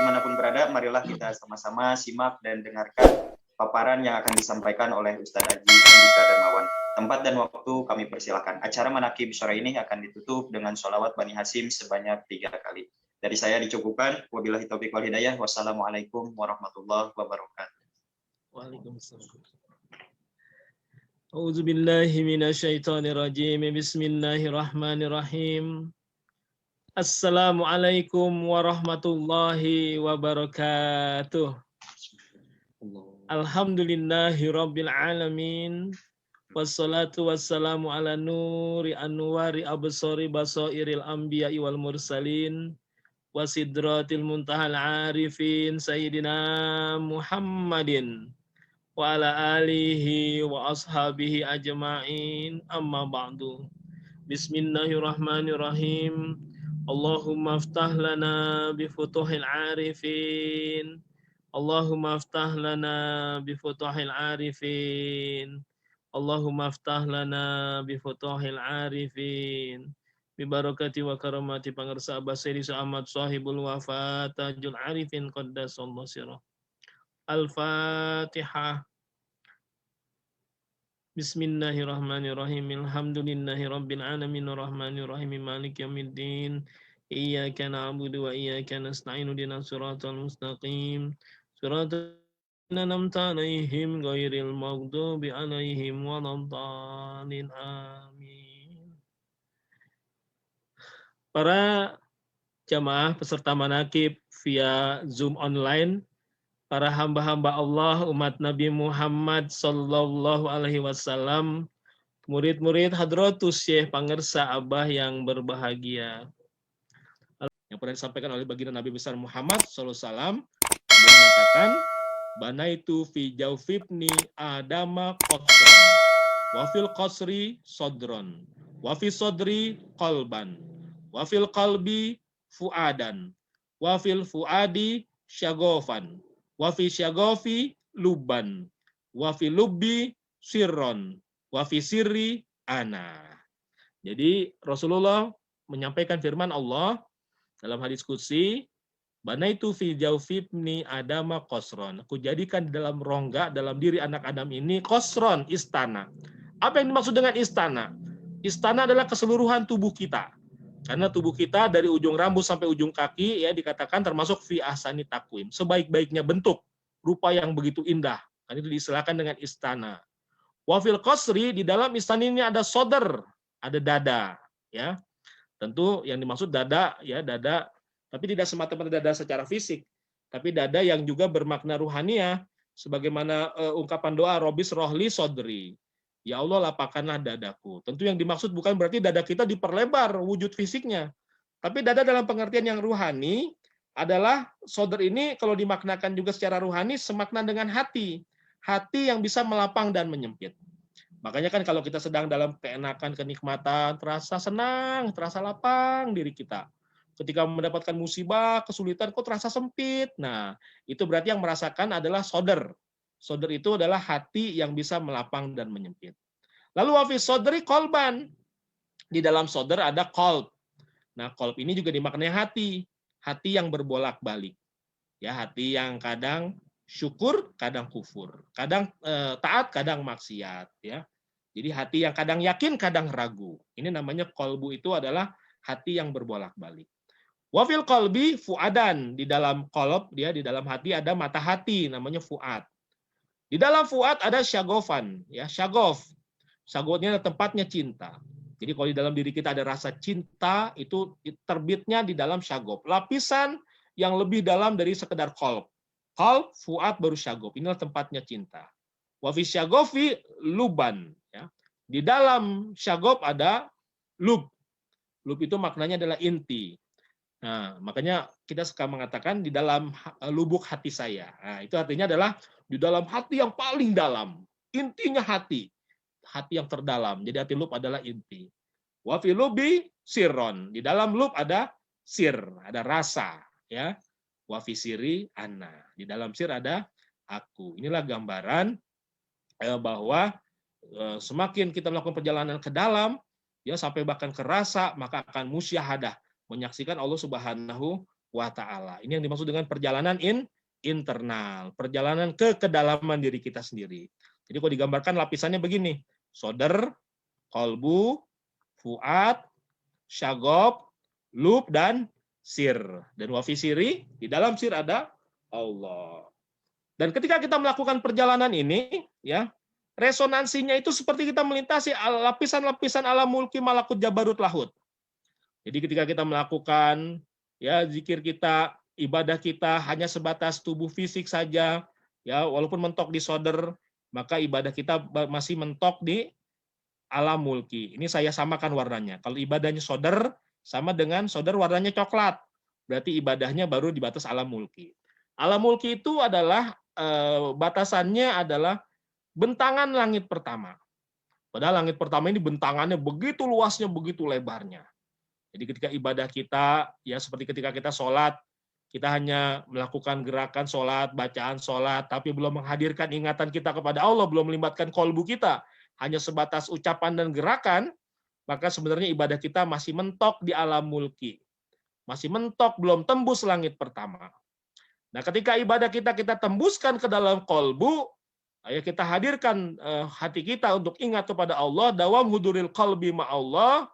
dimanapun berada, marilah kita sama-sama simak dan dengarkan paparan yang akan disampaikan oleh Ustadz Aji Andika Darmawan. Tempat dan waktu kami persilakan. Acara Manaqib sore ini akan ditutup dengan sholawat Bani Hasyim sebanyak 3 kali. Dari saya dicukupkan. Wabillahi taufiq wal hidayah. Wassalamualaikum warahmatullahi wabarakatuh. Waalaikumsalam. A'udzu billahi minasyaitonir rajim. Bismillahirrahmanirrahim. Assalamualaikum warahmatullahi wabarakatuh. Alhamdulillahi rabbil alamin. Wassalatu wassalamu ala nuri anwari absari basairil anbiya'i wal mursalin wasidratil muntahal arifin sayyidina Muhammadin wa ala alihi wa ashabihi ajma'in, amma ba'du. Bismillahirrahmanirrahim. Allahumma aftah lana bifutuhil arifin. Allahumma aftah lana bifutuhil arifin. Allahumma aftah lana bifutuhil arifin. Bibarakati wa karamati pangersa Abah Sayyidi Ahmad sahibul wafat tajul arifin qaddasallahu sirah. Al-Fatihah. Bismillahirrahmanirrahim. Alhamdulillahi rabbil alamin arrahmanir rahim maliki yaumiddin. Iyyaka na'budu wa iyyaka nasta'in ihdinas siratal mustaqim. Siratal ladzina an'amta 'alaihim ghairil maghdubi 'alaihim waladdallin. Amin. Para jamaah peserta manaqib via Zoom online, para hamba-hamba Allah, umat Nabi Muhammad sallallahu alaihi wasallam, murid-murid Hadratus Syekh pangersa Abah yang berbahagia. Yang pernah disampaikan oleh baginda Nabi besar Muhammad sallallahu alaihi wasallam, beliau menyatakan, "Banaitu fi jawfibni adama qasran, wa fil qasri sodron, wa fi sodri qalban, wa fil qalbi fuadan, wa fil fuadi syagofan, wa fi syagofi luban, wa fi lubbi sirron, wa fi sirri ana." Jadi Rasulullah menyampaikan firman Allah dalam hadis qudsi, "Banaitu fi jawfibni adama qasron." Aku jadikan di dalam rongga dalam diri anak Adam ini qasron, istana. Apa yang dimaksud dengan istana? Istana adalah keseluruhan tubuh kita. Karena tubuh kita dari ujung rambut sampai ujung kaki ya dikatakan termasuk fi ahsani takwim, sebaik-baiknya bentuk, rupa yang begitu indah. Kan itu diistilahkan dengan istana. Wa fil qasri, di dalam istana ini ada sodar, ada dada, ya. Tentu yang dimaksud dada ya dada, tapi tidak semata-mata dada secara fisik, tapi dada yang juga bermakna ruhaniah, sebagaimana ungkapan doa Robis rohli sodri. Ya Allah, lapangkanlah dadaku. Tentu yang dimaksud bukan berarti dada kita diperlebar wujud fisiknya. Tapi dada dalam pengertian yang ruhani adalah sodar ini kalau dimaknakan juga secara ruhani semakna dengan hati. Hati yang bisa melapang dan menyempit. Makanya kan kalau kita sedang dalam keenakan, kenikmatan, terasa senang, terasa lapang diri kita. Ketika mendapatkan musibah, kesulitan, kok terasa sempit. Nah, itu berarti yang merasakan adalah sodar. Sodar itu adalah hati yang bisa melapang dan menyempit. Lalu wafi sodri kolban. Di dalam sodar ada kolb. Nah, kolb ini juga dimaknai hati. Hati yang berbolak-balik. Ya, hati yang kadang syukur, kadang kufur. Kadang taat, kadang maksiat. Ya. Jadi hati yang kadang yakin, kadang ragu. Ini namanya kolbu, itu adalah hati yang berbolak-balik. Wafil kolbi fuadan. Di dalam kolb, dia di dalam hati ada mata hati, namanya fuad. Di dalam fuad ada syagofan, ya syagof. Syagofnya tempatnya cinta. Jadi kalau di dalam diri kita ada rasa cinta, itu terbitnya di dalam syagof. Lapisan yang lebih dalam dari sekedar kolb. Kolb, fuad, baru syagof. Inilah tempatnya cinta. Wafi syagofi luban. Ya. Di dalam syagof ada lub. Lub itu maknanya adalah inti. Nah, makanya kita suka mengatakan di dalam lubuk hati saya. Nah, itu artinya adalah di dalam hati yang paling dalam. Intinya hati. Hati yang terdalam. Jadi hati lub adalah inti. Wa fi lubi sirron. Di dalam lub ada sir, ada rasa. Ya. Wa fi siri ana. Di dalam sir ada aku. Inilah gambaran bahwa semakin kita melakukan perjalanan ke dalam, ya sampai bahkan ke rasa, maka akan musyahadah, menyaksikan Allah Subhanahu wa ta'ala. Ini yang dimaksud dengan perjalanan internal, perjalanan ke kedalaman diri kita sendiri. Jadi kalau digambarkan lapisannya begini, sodar, kolbu, fuad, syagob, lub, dan sir. Dan wafi siri, di dalam sir ada Allah. Dan ketika kita melakukan perjalanan ini, ya, resonansinya itu seperti kita melintasi lapisan-lapisan alam mulki malakut jabarut lahut. Jadi ketika kita melakukan ya zikir kita, ibadah kita hanya sebatas tubuh fisik saja, ya walaupun mentok di sodar, maka ibadah kita masih mentok di alam mulki. Ini saya samakan warnanya. Kalau ibadahnya sodar sama dengan sodar warnanya coklat, berarti ibadahnya baru di batas alam mulki. Alam mulki itu adalah batasannya adalah bentangan langit pertama. Padahal langit pertama ini bentangannya begitu luasnya, begitu lebarnya. Jadi ketika ibadah kita, ya seperti ketika kita sholat, kita hanya melakukan gerakan sholat, bacaan sholat, tapi belum menghadirkan ingatan kita kepada Allah, belum melibatkan kolbu kita, hanya sebatas ucapan dan gerakan, maka sebenarnya ibadah kita masih mentok di alam mulki. Masih mentok, belum tembus langit pertama. Nah, ketika ibadah kita tembuskan ke dalam kolbu, ya kita hadirkan hati kita untuk ingat kepada Allah, dawam huduril qalbi ma'allah,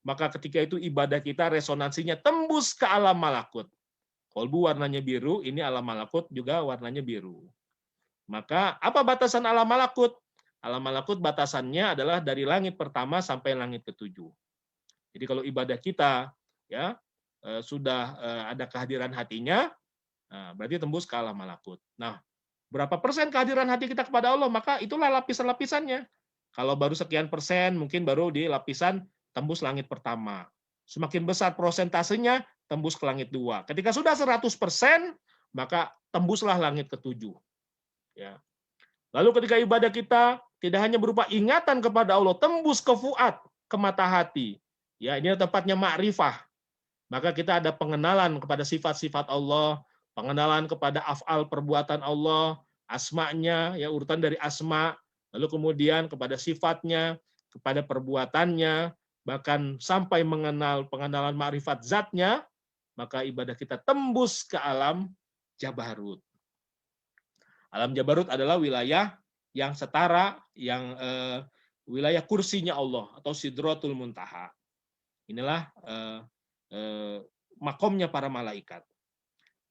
maka ketika itu ibadah kita resonansinya tembus ke alam malakut. Kolbu warnanya biru, ini alam malakut juga warnanya biru. Maka apa batasan alam malakut? Alam malakut batasannya adalah dari langit pertama sampai langit ketujuh. Jadi kalau ibadah kita ya sudah ada kehadiran hatinya, berarti tembus ke alam malakut. Nah, berapa persen kehadiran hati kita kepada Allah, maka itulah lapisan-lapisannya. Kalau baru sekian persen, mungkin baru di lapisan tembus langit pertama. Semakin besar prosentasenya, tembus ke langit 2. Ketika sudah 100%, maka tembuslah langit ke-7. Ya. Lalu ketika ibadah kita tidak hanya berupa ingatan kepada Allah, tembus ke fuad, ke mata hati. Ya, ini tempatnya ma'rifah. Maka kita ada pengenalan kepada sifat-sifat Allah, pengenalan kepada af'al perbuatan Allah, asma'nya, ya urutan dari asma', lalu kemudian kepada sifatnya, kepada perbuatannya, bahkan sampai mengenal pengenalan ma'rifat zatnya, maka ibadah kita tembus ke alam jabarut. Alam jabarut adalah wilayah yang setara, yang wilayah kursinya Allah, atau sidratul muntaha. Inilah makomnya para malaikat.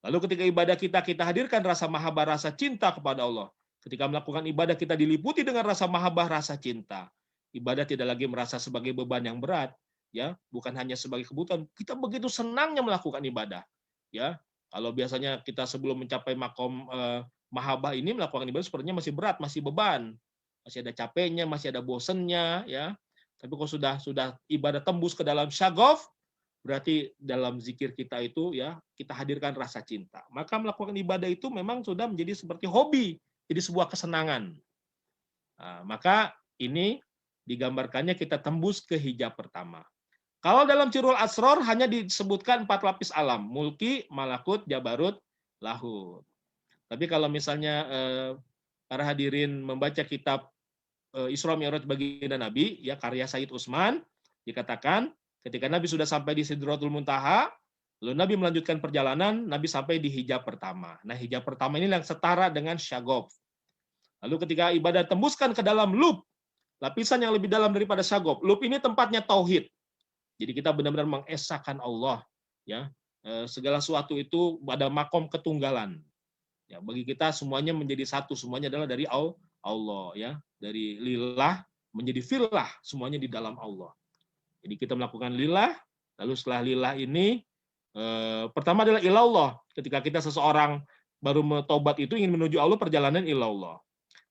Lalu ketika ibadah kita hadirkan rasa mahabbah, rasa cinta kepada Allah. Ketika melakukan ibadah kita diliputi dengan rasa mahabbah, rasa cinta. Ibadah tidak lagi merasa sebagai beban yang berat, ya, bukan hanya sebagai kebutuhan. Kita begitu senangnya melakukan ibadah, ya. Kalau biasanya kita sebelum mencapai makom mahabbah ini melakukan ibadah sepertinya masih berat, masih beban, masih ada capeknya, masih ada bosennya, ya. Tapi kalau sudah ibadah tembus ke dalam syagof, berarti dalam zikir kita itu ya kita hadirkan rasa cinta. Maka melakukan ibadah itu memang sudah menjadi seperti hobi, jadi sebuah kesenangan. Nah, maka ini digambarkannya kita tembus ke hijab pertama. Kalau dalam Cirul Asror hanya disebutkan 4 lapis alam, mulki, malakut, jabarut, lahut. Tapi kalau misalnya para hadirin membaca kitab Isra Mi'raj Baginda Nabi, ya karya Sayyid Utsman, dikatakan ketika Nabi sudah sampai di Sidratul Muntaha, lalu Nabi melanjutkan perjalanan, Nabi sampai di hijab pertama. Nah, hijab pertama ini yang setara dengan syagof. Lalu ketika ibadah tembuskan ke dalam lub, lapisan yang lebih dalam daripada syagof. Lub ini tempatnya tauhid. Jadi kita benar-benar mengesahkan Allah, ya. Segala sesuatu itu pada makom ketunggalan. Ya, bagi kita semuanya menjadi satu, semuanya adalah dari Allah, ya. Dari lillah menjadi fillah, semuanya di dalam Allah. Jadi kita melakukan lillah, lalu setelah lillah ini pertama adalah ilallah. Ketika kita seseorang baru tobat itu ingin menuju Allah, perjalanan ilallah.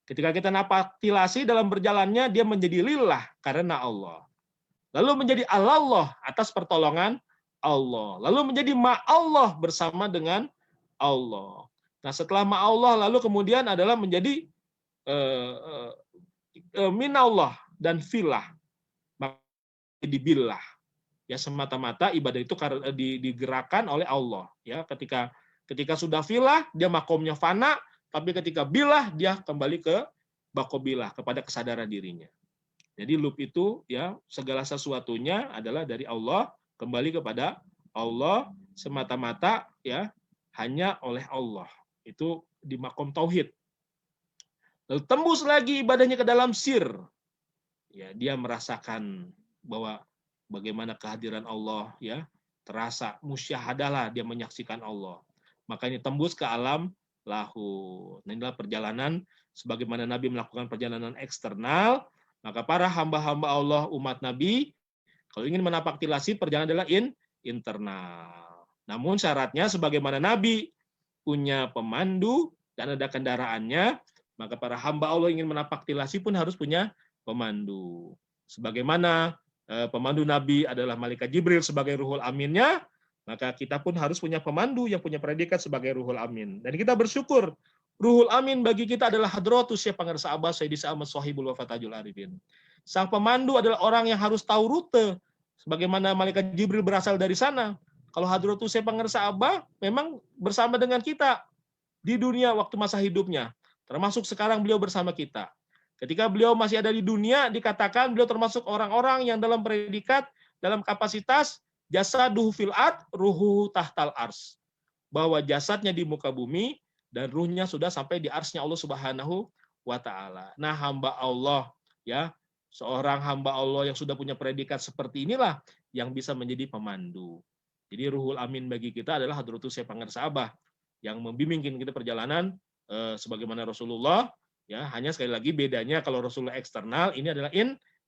Ketika kita napatilasi dalam berjalannya, dia menjadi lillah karena Allah. Lalu menjadi alallah atas pertolongan Allah. Lalu menjadi ma'allah bersama dengan Allah. Nah setelah ma'allah lalu kemudian adalah menjadi minallah dan filah. Dibillah, ya semata-mata ibadah itu digerakkan oleh Allah, ya ketika sudah filah dia makomnya fana, tapi ketika bilah dia kembali ke bakobilah, kepada kesadaran dirinya. Jadi lub itu ya segala sesuatunya adalah dari Allah kembali kepada Allah semata-mata ya hanya oleh Allah. Itu di makom tauhid. Lalu tembus lagi ibadahnya ke dalam sir. Ya, dia merasakan bahwa bagaimana kehadiran Allah ya, terasa musyahadalah dia menyaksikan Allah. Makanya tembus ke alam lahut. Nah, inilah perjalanan sebagaimana Nabi melakukan perjalanan eksternal, maka para hamba-hamba Allah umat Nabi kalau ingin menapaktilasi perjalanan adalah internal. Namun syaratnya sebagaimana Nabi punya pemandu dan ada kendaraannya, maka para hamba Allah ingin menapaktilasi pun harus punya pemandu. Sebagaimana pemandu Nabi adalah malaikat Jibril sebagai ruhul aminnya, maka kita pun harus punya pemandu yang punya predikat sebagai ruhul amin. Dan kita bersyukur ruhul amin bagi kita adalah hadratus Syekh Pangarsa Abah Sayyidi Ahmad Sohibul Wafatajul Arifin. Sang pemandu adalah orang yang harus tahu rute. Sebagaimana malaikat Jibril berasal dari sana. Kalau hadratus Syekh Pangarsa Abah memang bersama dengan kita di dunia waktu masa hidupnya. Termasuk sekarang beliau bersama kita. Ketika beliau masih ada di dunia, dikatakan beliau termasuk orang-orang yang dalam predikat, dalam kapasitas, jasaduhu fil ard, ruhu tahtal ars. Bahwa jasadnya di muka bumi, dan ruhnya sudah sampai di arsnya Allah Subhanahu wa Ta'ala. Nah, hamba Allah, ya, seorang hamba Allah yang sudah punya predikat seperti inilah yang bisa menjadi pemandu. Jadi ruhul amin bagi kita adalah hadratus Syekh Pangarsa Abah yang membimbing kita perjalanan sebagaimana Rasulullah. Ya, hanya sekali lagi bedanya kalau Rasulullah eksternal, ini adalah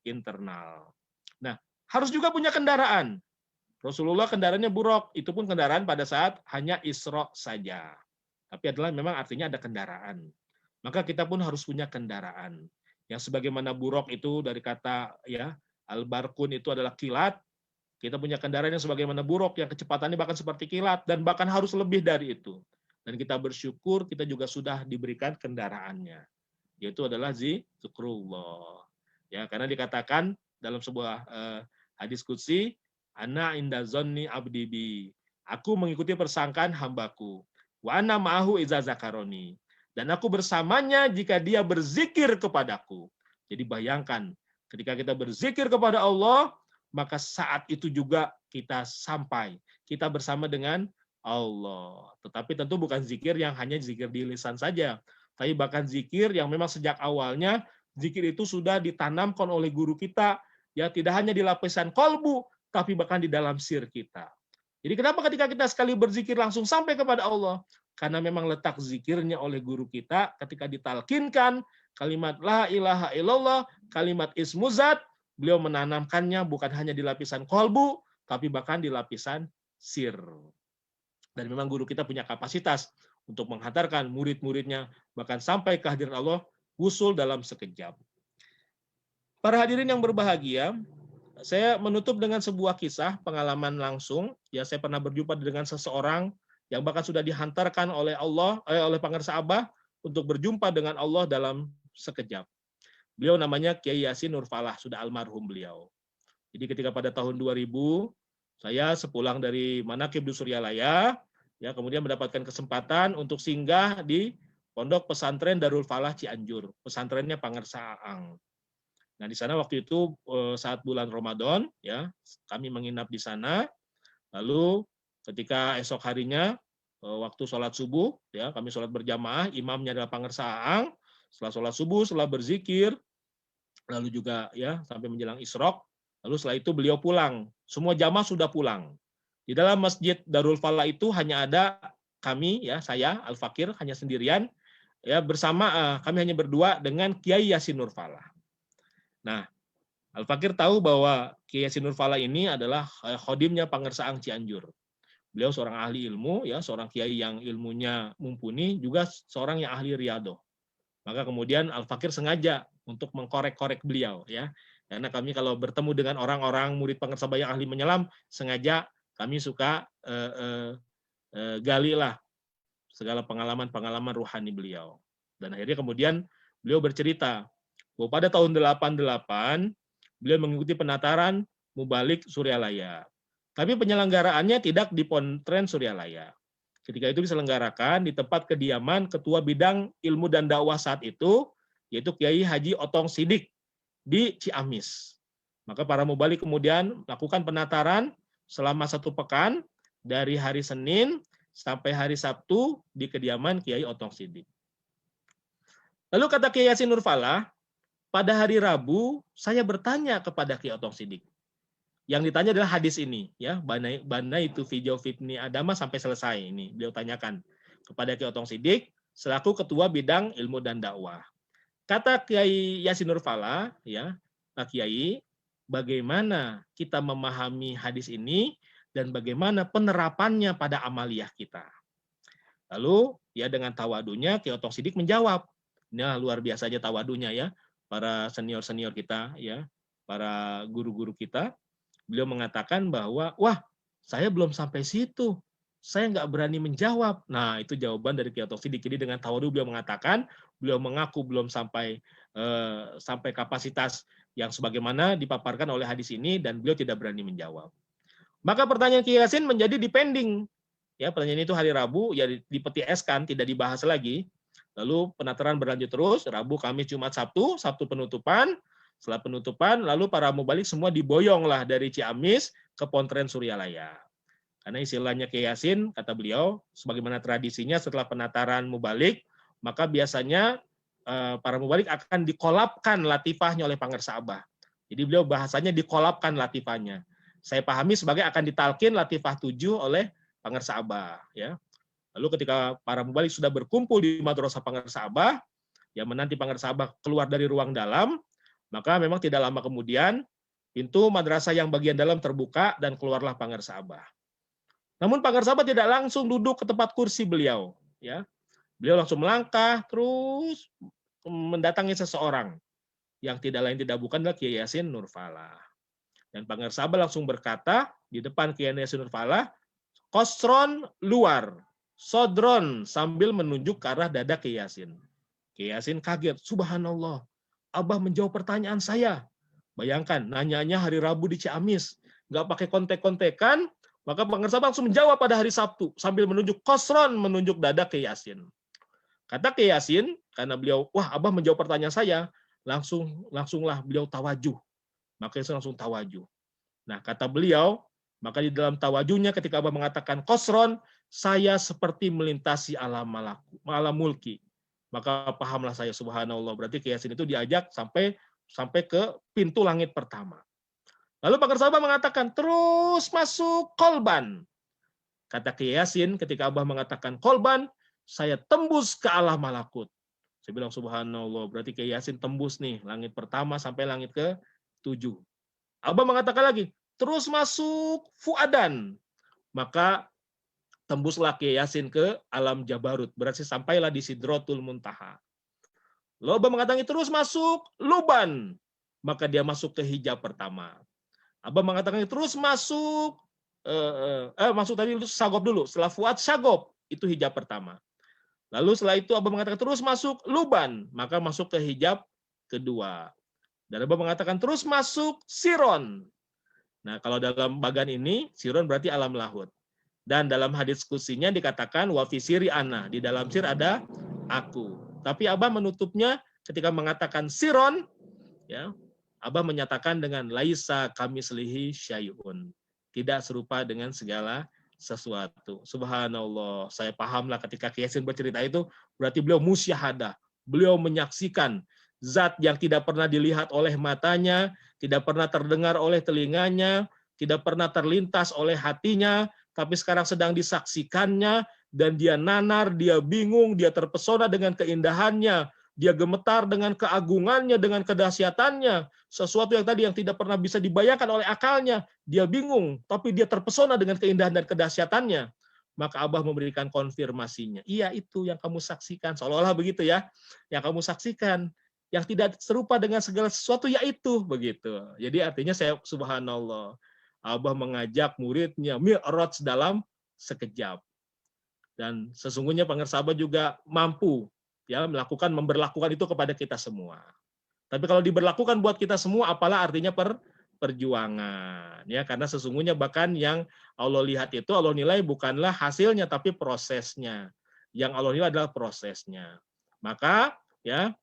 internal. Nah, harus juga punya kendaraan. Rasulullah kendaraannya buruk, itu pun kendaraan pada saat hanya Isra saja. Tapi adalah memang artinya ada kendaraan. Maka kita pun harus punya kendaraan. Yang sebagaimana buruk itu dari kata ya al-barkun itu adalah kilat. Kita punya kendaraan yang sebagaimana buruk yang kecepatannya bahkan seperti kilat dan bahkan harus lebih dari itu. Dan kita bersyukur kita juga sudah diberikan kendaraannya. Yaitu adalah zikrullah. Ya, karena dikatakan dalam sebuah hadis qudsi, ana inda zonni abdi bi. Aku mengikuti persangkaan hambaku. Wa ana ma'ahu iza zakaroni. Dan aku bersamanya jika dia berzikir kepadaku. Jadi bayangkan, ketika kita berzikir kepada Allah, maka saat itu juga kita sampai. Kita bersama dengan Allah. Tetapi tentu bukan zikir yang hanya zikir di lisan saja. Tapi bahkan zikir yang memang sejak awalnya zikir itu sudah ditanamkan oleh guru kita, ya tidak hanya di lapisan kolbu, tapi bahkan di dalam sir kita. Jadi kenapa ketika kita sekali berzikir langsung sampai kepada Allah? Karena memang letak zikirnya oleh guru kita ketika ditalkinkan kalimat la ilaha illallah, kalimat ismuzat, beliau menanamkannya bukan hanya di lapisan kolbu, tapi bahkan di lapisan sir. Dan memang guru kita punya kapasitas untuk menghantarkan murid-muridnya bahkan sampai kehadiran Allah wusul dalam sekejap. Para hadirin yang berbahagia, saya menutup dengan sebuah kisah pengalaman langsung. Ya, saya pernah berjumpa dengan seseorang yang bahkan sudah dihantarkan oleh Allah, oleh Pangarsa Abah untuk berjumpa dengan Allah dalam sekejap. Beliau namanya Kiai Yasin Nurfalah, sudah almarhum beliau. Jadi ketika pada tahun 2000 saya sepulang dari Manaqib di Suryalaya, ya kemudian mendapatkan kesempatan untuk singgah di Pondok Pesantren Darul Falah Cianjur, pesantrennya Pangarsa Aang. Nah, di sana waktu itu saat bulan Ramadan, ya, kami menginap di sana. Lalu ketika esok harinya waktu sholat subuh, ya, kami sholat berjamaah, imamnya adalah Pangarsa Aang. Setelah sholat subuh, setelah berzikir, lalu juga ya sampai menjelang isyraq, lalu setelah itu beliau pulang. Semua jamaah sudah pulang. Di dalam Masjid Darul Falah itu hanya ada kami, ya, saya Al-Fakir hanya sendirian, ya, bersama kami hanya berdua dengan Kiai Yasin Nurfalah. Nah, Al-Fakir tahu bahwa Kiai Yasin Nurfalah ini adalah khodimnya Pangarsa Aang Cianjur. Beliau seorang ahli ilmu, ya, seorang kiai yang ilmunya mumpuni, juga seorang yang ahli riyadhah. Maka kemudian Al-Fakir sengaja untuk mengkorek-korek beliau, ya. Karena kami kalau bertemu dengan orang-orang murid Pangarsa Abah yang ahli menyelam, sengaja kami suka gali lah segala pengalaman-pengalaman ruhani beliau. Dan akhirnya kemudian beliau bercerita bahwa pada tahun 88 beliau mengikuti penataran Mubalik Suryalaya. Tapi penyelenggaraannya tidak di Pontren Suryalaya. Ketika itu diselenggarakan di tempat kediaman Ketua Bidang Ilmu dan Dakwah saat itu, yaitu Kiai Haji Otong Sidik di Ciamis. Maka para mubalik kemudian melakukan penataran selama 1 pekan, dari hari Senin sampai hari Sabtu di kediaman Kiai Otong Sidik. Lalu kata Kiai Yasin Nurfalah, pada hari Rabu saya bertanya kepada Kiai Otong Sidik. Yang ditanya adalah hadis ini, ya, bana itu video fitni adama sampai selesai ini beliau tanyakan kepada Kiai Otong Sidik selaku ketua bidang ilmu dan dakwah. Kata Kiai Yasin Nurfalah, ya, Pak Kiai, bagaimana kita memahami hadis ini dan bagaimana penerapannya pada amaliyah kita. Lalu ya dengan tawadunya Kiai Otong Sidik menjawab. Nah, luar biasa aja tawadunya ya, para senior-senior kita ya, para guru-guru kita. Beliau mengatakan bahwa, wah, saya belum sampai situ. Saya nggak berani menjawab. Nah, itu jawaban dari Kiai Otong Sidik. Jadi dengan tawadu beliau mengatakan, beliau mengaku belum sampai kapasitas yang sebagaimana dipaparkan oleh hadis ini dan beliau tidak berani menjawab. Maka pertanyaan Kiai Yasin menjadi dipending. Ya, pertanyaan itu hari Rabu ya dipeti eskan, tidak dibahas lagi. Lalu penataran berlanjut terus, Rabu, Kamis, Jumat, Sabtu, Sabtu penutupan. Setelah penutupan, lalu para mubalik semua diboyonglah dari Ciamis ke Pontren Suryalaya. Karena istilahnya Kiai Yasin, kata beliau, sebagaimana tradisinya setelah penataran mubalik, maka biasanya para mubalik akan dikolapkan latifahnya oleh Pangersa Abah. Jadi beliau bahasanya dikolapkan latifahnya. Saya pahami sebagai akan ditalkin latifah 7 oleh Pangersa Abah. Ya. Lalu ketika para mubalik sudah berkumpul di Madrasah Pangersa Abah, yang menanti Pangersa Abah keluar dari ruang dalam, maka memang tidak lama kemudian pintu madrasah yang bagian dalam terbuka dan keluarlah Pangersa Abah. Namun Pangersa Abah tidak langsung duduk ke tempat kursi beliau. Ya. Beliau langsung melangkah terus mendatangi seseorang yang tidak lain tidak bukan adalah Kiai Yasin Nurfalah. Dan Pangersa Abah langsung berkata di depan Kiai Yasin Nurfalah, "Kosron luar, sodron," sambil menunjuk ke arah dada Kiai Yasin. Kiai Yasin kaget, subhanallah, Abah menjawab pertanyaan saya. Bayangkan, nanyanya hari Rabu di Ciamis, nggak pakai kontek-kontekan, maka Pangersa Abah langsung menjawab pada hari Sabtu sambil menunjuk kosron, menunjuk dada Kiai Yasin. Kata Kiai Yasin, karena beliau, wah Abah menjawab pertanyaan saya, langsunglah beliau tawajuh. Maka Yasin langsung tawajuh. Nah, kata beliau, maka di dalam tawajuhnya ketika Abah mengatakan kosron, saya seperti melintasi alam mulki. Maka pahamlah saya, subhanallah. Berarti Kiai Yasin itu diajak sampai ke pintu langit pertama. Lalu Pangersa Abah mengatakan, terus masuk kolban. Kata Kiai Yasin, ketika Abah mengatakan kolban, saya tembus ke alam malakut. Saya bilang, subhanallah, berarti Kiai Yasin tembus nih, langit pertama sampai langit ke-7. Abah mengatakan lagi, terus masuk fuadan. Maka tembuslah Kiai Yasin ke alam Jabarut. Berarti sampailah di Sidratul Muntaha. Lalu Abah mengatakan, terus masuk luban. Maka dia masuk ke hijab pertama. Abah mengatakan, terus masuk, masuk tadi Sagob dulu. Setelah fuad, Sagob. Itu hijab pertama. Lalu setelah itu Abah mengatakan, terus masuk luban. Maka masuk ke hijab kedua. Dan Abah mengatakan, terus masuk siron. Nah, kalau dalam bagan ini, siron berarti alam lahut. Dan dalam hadis kutsinya dikatakan, wa fi siri ana. Di dalam sir ada aku. Tapi Abah menutupnya ketika mengatakan siron, ya, Abah menyatakan dengan laisa kamislihi syai'un. Tidak serupa dengan segala sesuatu. Subhanallah. Saya pahamlah ketika Kiai Yasin bercerita itu, berarti beliau musyahadah. Beliau menyaksikan zat yang tidak pernah dilihat oleh matanya, tidak pernah terdengar oleh telinganya, tidak pernah terlintas oleh hatinya, tapi sekarang sedang disaksikannya, dan dia nanar, dia bingung, dia terpesona dengan keindahannya, dia gemetar dengan keagungannya, dengan kedahsyatannya, sesuatu yang tadi yang tidak pernah bisa dibayangkan oleh akalnya, dia bingung, tapi dia terpesona dengan keindahan dan kedahsyatannya. Maka Abah memberikan konfirmasinya. Iya, itu yang kamu saksikan. Seolah-olah begitu ya, yang kamu saksikan. Yang tidak serupa dengan segala sesuatu, yaitu begitu. Jadi artinya saya subhanallah. Abah mengajak muridnya mi'raj dalam sekejap. Dan sesungguhnya Pangersa Abah juga mampu ya memberlakukan itu kepada kita semua. Tapi kalau diberlakukan buat kita semua, apalah artinya perjuangan ya, karena sesungguhnya bahkan yang Allah lihat itu, Allah nilai bukanlah hasilnya tapi prosesnya. Yang Allah nilai adalah prosesnya. Maka ya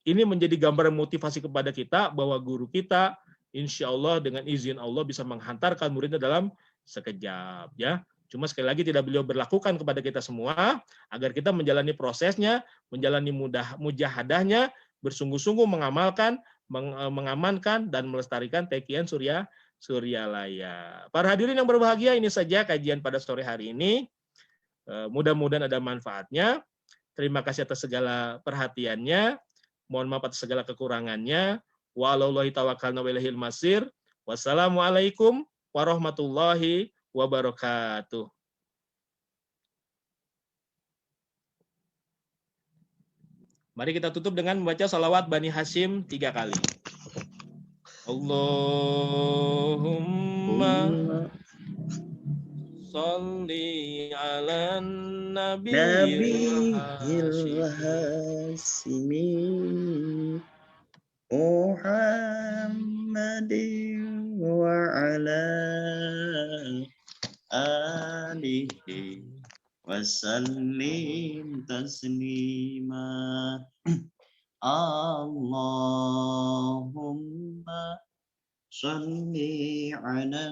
ini menjadi gambaran motivasi kepada kita bahwa guru kita insya Allah dengan izin Allah bisa menghantarkan muridnya dalam sekejap ya. Cuma sekali lagi tidak beliau berlakukan kepada kita semua agar kita menjalani prosesnya, menjalani mujahadahnya, bersungguh-sungguh mengamalkan, mengamankan dan melestarikan Tekian Suryalaya. Para hadirin yang berbahagia, ini saja kajian pada sore hari ini. Mudah-mudahan ada manfaatnya. Terima kasih atas segala perhatiannya. Mohon maaf atas segala kekurangannya. Wa'alallahi tawakkalna wa ilaihil masir. Wassalamualaikum warahmatullahi wabarakatuh. Mari kita tutup dengan membaca salawat Bani Hashim 3 kali. Allahumma sholli ala nabiyil Hashimi Muhammadin wa ala alihi wasallim taslima. Allahumma sholli ala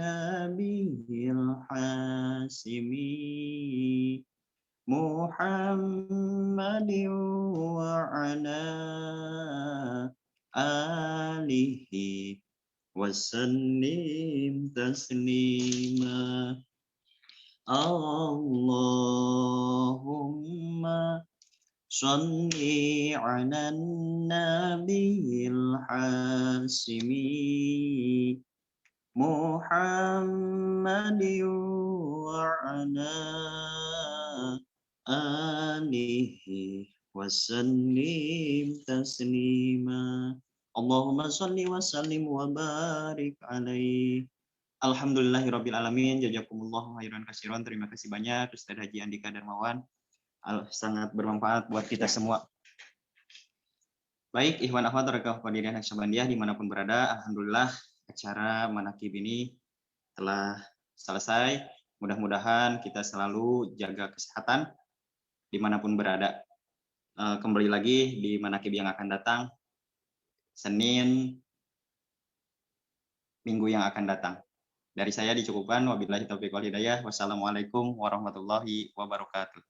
nabiyil hasimi Muhammadin wa ala alihi wasallim taslima. Allahumma sholli ala nabiyil hasimi Muhammadin wa ala alihi wasallim taslima. Allahumma sholli wa sallim wa barik alaihi. Alhamdulillahirabbil alamin. Jazakumullahu khairan katsiran. Terima kasih banyak Ustaz Haji Andika Darmawan. Sangat bermanfaat buat kita semua. Baik, ikhwan akhwat rekah Qadiriah Naqsyabandiyah dimanapun berada, alhamdulillah acara manakib ini telah selesai. Mudah-mudahan kita selalu jaga kesehatan dimanapun berada. Kembali lagi di manakib yang akan datang, Senin, Minggu yang akan datang. Dari saya dicukupkan. Wabillahi taufiq wal hidayah. Wassalamualaikum warahmatullahi wabarakatuh.